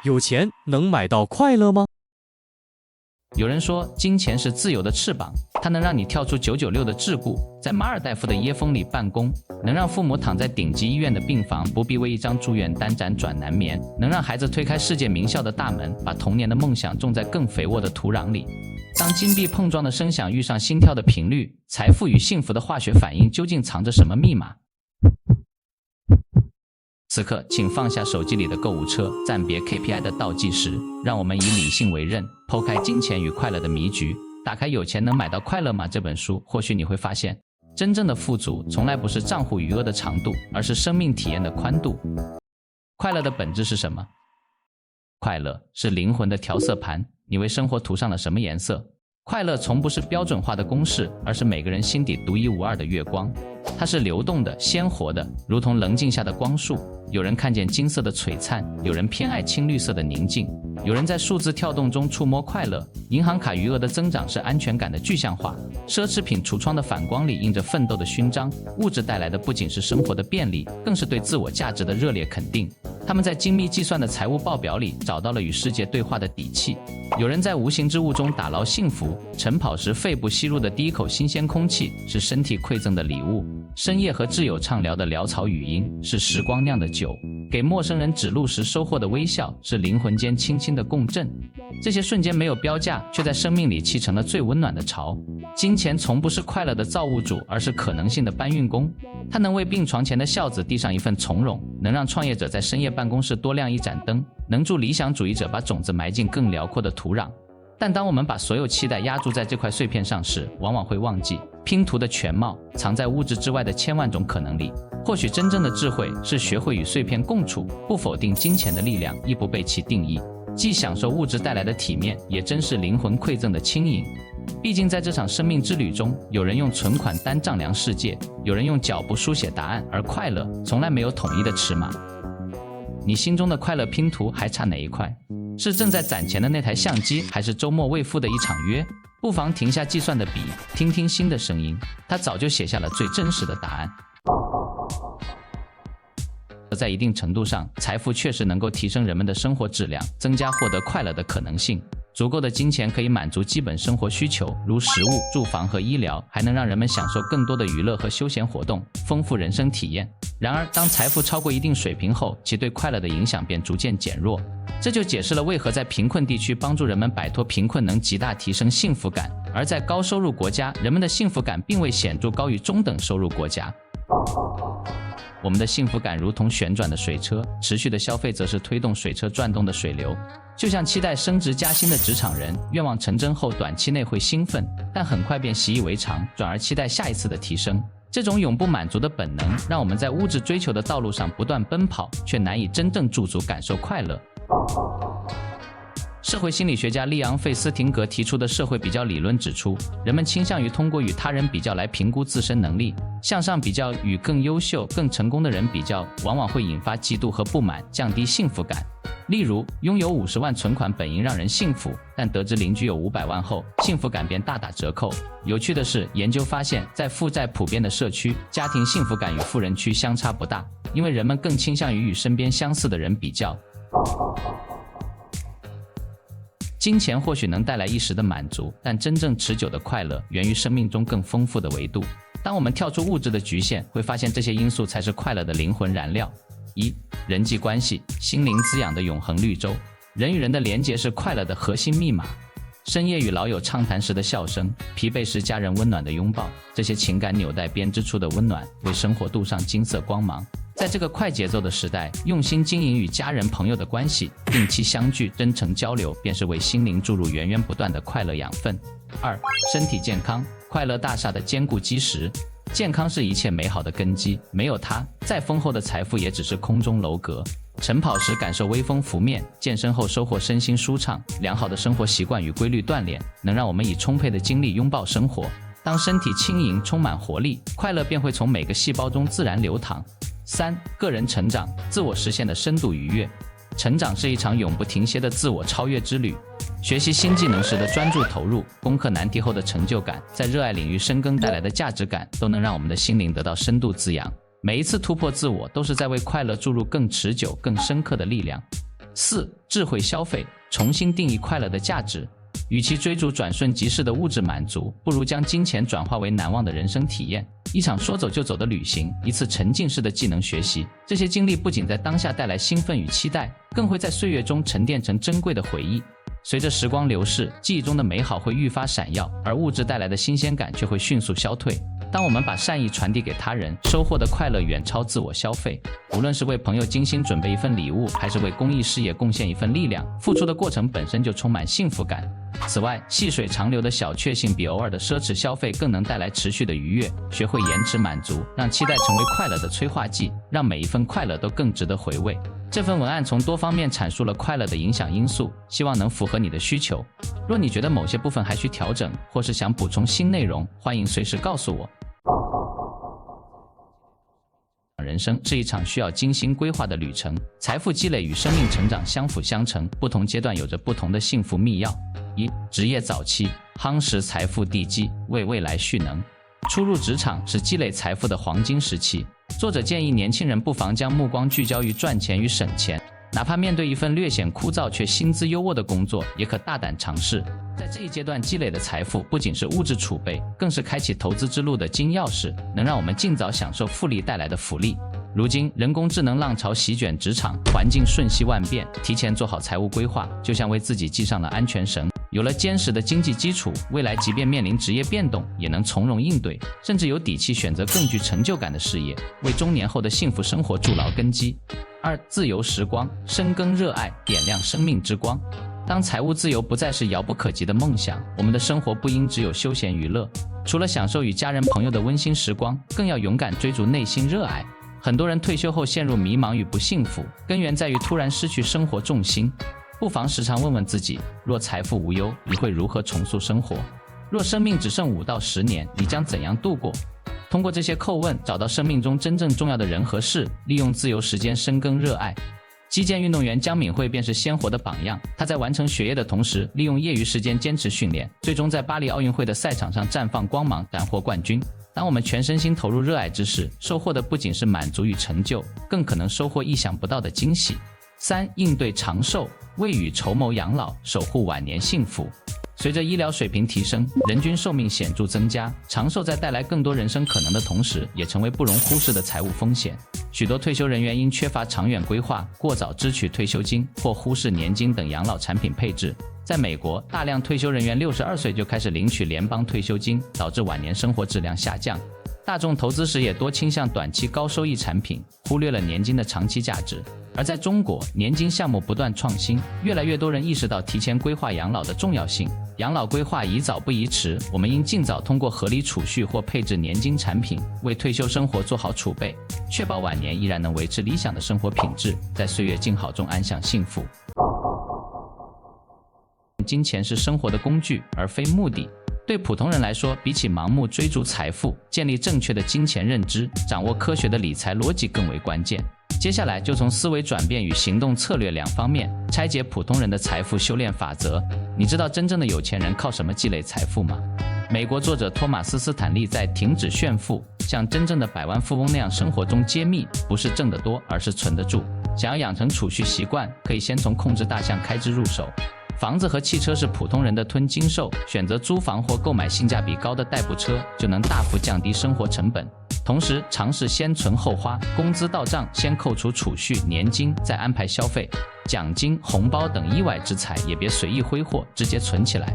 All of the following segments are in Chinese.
有钱能买到快乐吗？有人说，金钱是自由的翅膀，它能让你跳出996的桎梏，在马尔代夫的椰风里办公，能让父母躺在顶级医院的病房，不必为一张住院单辗转难眠，能让孩子推开世界名校的大门，把童年的梦想种在更肥沃的土壤里。当金币碰撞的声响遇上心跳的频率，财富与幸福的化学反应究竟藏着什么密码？此刻，请放下手机里的购物车，暂别 KPI 的倒计时，让我们以理性为刃，剖开金钱与快乐的迷局，打开《有钱能买到快乐吗》这本书，或许你会发现，真正的富足从来不是账户余额的长度，而是生命体验的宽度。快乐的本质是什么？快乐是灵魂的调色盘，你为生活涂上了什么颜色？快乐从不是标准化的公式，而是每个人心底独一无二的月光。它是流动的、鲜活的，如同棱镜下的光束。有人看见金色的璀璨，有人偏爱青绿色的宁静，有人在数字跳动中触摸快乐。银行卡余额的增长是安全感的具象化，奢侈品橱窗的反光里印着奋斗的勋章。物质带来的不仅是生活的便利，更是对自我价值的热烈肯定。他们在精密计算的财务报表里找到了与世界对话的底气。有人在无形之物中打捞幸福，晨跑时肺部吸入的第一口新鲜空气是身体馈赠的礼物，深夜和挚友畅聊的潦草语音是时光酿的酒，给陌生人指路时收获的微笑是灵魂间轻轻的共振。这些瞬间没有标价，却在生命里砌成了最温暖的巢。金钱从不是快乐的造物主，而是可能性的搬运工。它能为病床前的孝子递上一份从容，能让创业者在深夜办公室多亮一盏灯，能助理想主义者把种子埋进更辽阔的土壤。但当我们把所有期待压注在这块碎片上时，往往会忘记拼图的全貌藏在物质之外的千万种可能里。或许真正的智慧是学会与碎片共处，不否定金钱的力量，亦不被其定义，既享受物质带来的体面，也珍视灵魂馈赠的轻盈。毕竟在这场生命之旅中，有人用存款单丈量世界，有人用脚步书写答案，而快乐从来没有统一的尺码。你心中的快乐拼图还差哪一块？是正在攒钱的那台相机，还是周末未付的一场约？不妨停下计算的笔，听听心的声音，它早就写下了最真实的答案。在一定程度上，财富确实能够提升人们的生活质量，增加获得快乐的可能性。足够的金钱可以满足基本生活需求，如食物、住房和医疗，还能让人们享受更多的娱乐和休闲活动，丰富人生体验。然而，当财富超过一定水平后，其对快乐的影响便逐渐减弱。这就解释了为何在贫困地区帮助人们摆脱贫困能极大提升幸福感，而在高收入国家，人们的幸福感并未显著高于中等收入国家。我们的幸福感如同旋转的水车，持续的消费则是推动水车转动的水流。就像期待升职加薪的职场人，愿望成真后短期内会兴奋，但很快便习以为常，转而期待下一次的提升。这种永不满足的本能，让我们在物质追求的道路上不断奔跑，却难以真正驻足感受快乐。社会心理学家利昂·费斯廷格提出的社会比较理论指出，人们倾向于通过与他人比较来评估自身能力，向上比较与更优秀、更成功的人比较，往往会引发嫉妒和不满，降低幸福感。例如，拥有50万存款本应让人幸福，但得知邻居有500万后，幸福感便大打折扣。有趣的是，研究发现，在负债普遍的社区，家庭幸福感与富人区相差不大，因为人们更倾向于与身边相似的人比较。金钱或许能带来一时的满足，但真正持久的快乐源于生命中更丰富的维度。当我们跳出物质的局限，会发现这些因素才是快乐的灵魂燃料。1. 人际关系，心灵滋养的永恒绿洲。人与人的连结是快乐的核心密码。深夜与老友畅谈时的笑声，疲惫时家人温暖的拥抱，这些情感纽带编织出的温暖，为生活镀上金色光芒。在这个快节奏的时代，用心经营与家人朋友的关系，定期相聚，真诚交流，便是为心灵注入源源不断的快乐养分。2. 身体健康，快乐大厦的坚固基石。健康是一切美好的根基，没有它，再丰厚的财富也只是空中楼阁。晨跑时感受微风拂面，健身后收获身心舒畅。良好的生活习惯与规律锻炼，能让我们以充沛的精力拥抱生活。当身体轻盈，充满活力，快乐便会从每个细胞中自然流淌。3. 个人成长，自我实现的深度愉悦。成长是一场永不停歇的自我超越之旅。学习新技能时的专注投入，攻克难题后的成就感，在热爱领域深耕带来的价值感，都能让我们的心灵得到深度滋养。每一次突破自我，都是在为快乐注入更持久、更深刻的力量。4. 智慧消费，重新定义快乐的价值。与其追逐转瞬即逝的物质满足，不如将金钱转化为难忘的人生体验。一场说走就走的旅行，一次沉浸式的技能学习，这些经历不仅在当下带来兴奋与期待，更会在岁月中沉淀成珍贵的回忆。随着时光流逝，记忆中的美好会愈发闪耀，而物质带来的新鲜感却会迅速消退。当我们把善意传递给他人，收获的快乐远超自我消费。无论是为朋友精心准备一份礼物，还是为公益事业贡献一份力量，付出的过程本身就充满幸福感。此外，细水长流的小确幸比偶尔的奢侈消费更能带来持续的愉悦。学会延迟满足，让期待成为快乐的催化剂，让每一份快乐都更值得回味。这份文案从多方面阐述了快乐的影响因素，希望能符合你的需求。若你觉得某些部分还需调整，或是想补充新内容，欢迎随时告诉我。人生是一场需要精心规划的旅程，财富积累与生命成长相辅相成，不同阶段有着不同的幸福秘钥。1. 职业早期，夯实财富地基，为未来蓄能。初入职场是积累财富的黄金时期，作者建议年轻人不妨将目光聚焦于赚钱与省钱，哪怕面对一份略显枯燥却薪资优渥的工作，也可大胆尝试。在这一阶段积累的财富不仅是物质储备，更是开启投资之路的金钥匙，能让我们尽早享受复利带来的福利。如今人工智能浪潮席卷职场，环境瞬息万变，提前做好财务规划，就像为自己系上了安全绳。有了坚实的经济基础，未来即便面临职业变动，也能从容应对，甚至有底气选择更具成就感的事业，为中年后的幸福生活筑牢根基。2. 自由时光，深耕热爱，点亮生命之光。当财务自由不再是遥不可及的梦想，我们的生活不应只有休闲娱乐，除了享受与家人朋友的温馨时光，更要勇敢追逐内心热爱。很多人退休后陷入迷茫与不幸福，根源在于突然失去生活重心。不妨时常问问自己，若财富无忧，你会如何重塑生活？若生命只剩5到10年，你将怎样度过？通过这些叩问，找到生命中真正重要的人和事，利用自由时间深耕热爱。击剑运动员江敏慧便是鲜活的榜样，她在完成学业的同时，利用业余时间坚持训练，最终在巴黎奥运会的赛场上绽放光芒，斩获冠军。当我们全身心投入热爱之时，收获的不仅是满足与成就，更可能收获意想不到的惊喜。3. 应对长寿，未雨绸缪养老，守护晚年幸福。随着医疗水平提升，人均寿命显著增加，长寿在带来更多人生可能的同时，也成为不容忽视的财务风险。许多退休人员因缺乏长远规划，过早支取退休金或忽视年金等养老产品配置。在美国，大量退休人员62岁就开始领取联邦退休金，导致晚年生活质量下降。大众投资时也多倾向短期高收益产品，忽略了年金的长期价值。而在中国，年金项目不断创新，越来越多人意识到提前规划养老的重要性。养老规划宜早不宜迟，我们应尽早通过合理储蓄或配置年金产品，为退休生活做好储备，确保晚年依然能维持理想的生活品质，在岁月静好中安享幸福。金钱是生活的工具，而非目的。对普通人来说，比起盲目追逐财富，建立正确的金钱认知，掌握科学的理财逻辑更为关键。接下来就从思维转变与行动策略2方面拆解普通人的财富修炼法则。你知道真正的有钱人靠什么积累财富吗？美国作者托马斯·斯坦利在《停止炫富：像真正的百万富翁那样生活》中揭秘，不是挣得多，而是存得住。想要养成储蓄习惯，可以先从控制大项开支入手。房子和汽车是普通人的吞金兽，选择租房或购买性价比高的代步车，就能大幅降低生活成本。同时，尝试先存后花，工资到账先扣除储蓄、年金，再安排消费。奖金、红包等意外之财也别随意挥霍，直接存起来。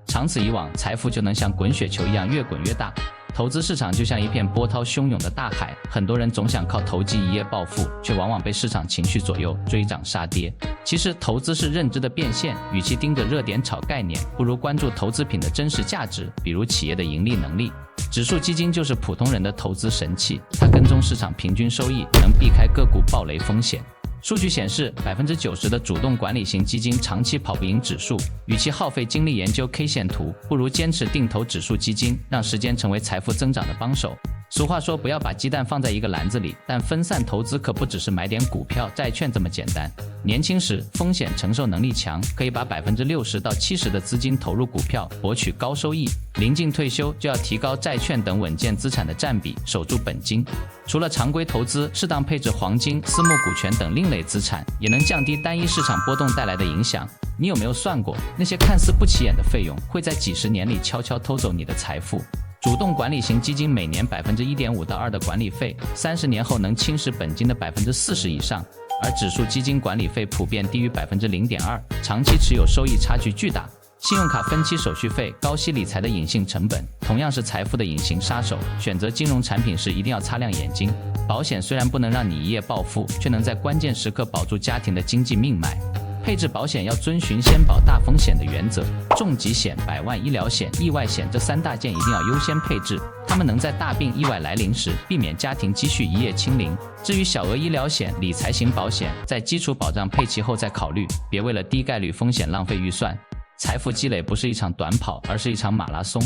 长此以往，财富就能像滚雪球一样越滚越大。投资市场就像一片波涛汹涌的大海，很多人总想靠投机一夜暴富，却往往被市场情绪左右，追涨杀跌。其实投资是认知的变现，与其盯着热点炒概念，不如关注投资品的真实价值，比如企业的盈利能力。指数基金就是普通人的投资神器，它跟踪市场平均收益，能避开个股暴雷风险。数据显示 90% 的主动管理型基金长期跑不赢指数，与其耗费精力研究 K 线图，不如坚持定投指数基金，让时间成为财富增长的帮手。俗话说不要把鸡蛋放在一个篮子里，但分散投资可不只是买点股票、债券这么简单。年轻时风险承受能力强，可以把60%到70%的资金投入股票，博取高收益。临近退休就要提高债券等稳健资产的占比，守住本金。除了常规投资，适当配置黄金、私募股权等另类资产，也能降低单一市场波动带来的影响。你有没有算过，那些看似不起眼的费用，会在几十年里悄悄偷走你的财富？主动管理型基金每年1.5%到2%的管理费，30年后能侵蚀本金的40%以上，而指数基金管理费普遍低于0.2%，长期持有收益差距巨大。信用卡分期手续费、高息理财的隐性成本，同样是财富的隐形杀手。选择金融产品时一定要擦亮眼睛。保险虽然不能让你一夜暴富，却能在关键时刻保住家庭的经济命脉。配置保险要遵循先保大风险的原则，重疾险、100万医疗险、意外险这3大件一定要优先配置，它们能在大病意外来临时避免家庭积蓄一夜清零。至于小额医疗险、理财型保险，在基础保障配齐后再考虑，别为了低概率风险浪费预算。财富积累不是一场短跑，而是一场马拉松。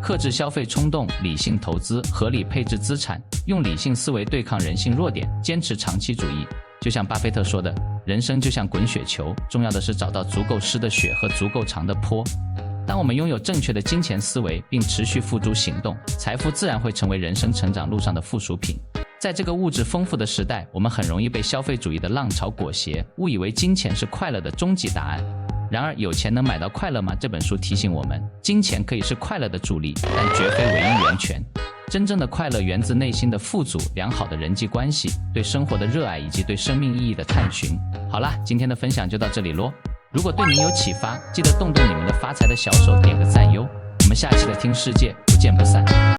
克制消费冲动，理性投资，合理配置资产，用理性思维对抗人性弱点，坚持长期主义。就像巴菲特说的，人生就像滚雪球，重要的是找到足够湿的雪和足够长的坡。当我们拥有正确的金钱思维，并持续付诸行动，财富自然会成为人生成长路上的附属品。在这个物质丰富的时代，我们很容易被消费主义的浪潮裹挟，误以为金钱是快乐的终极答案。然而，有钱能买到快乐吗？这本书提醒我们，金钱可以是快乐的助力，但绝非唯一源泉。真正的快乐源自内心的富足、良好的人际关系、对生活的热爱以及对生命意义的探寻。好啦，今天的分享就到这里咯。如果对您有启发，记得动动你们的发财的小手，点个赞哟。我们下期的听世界不见不散。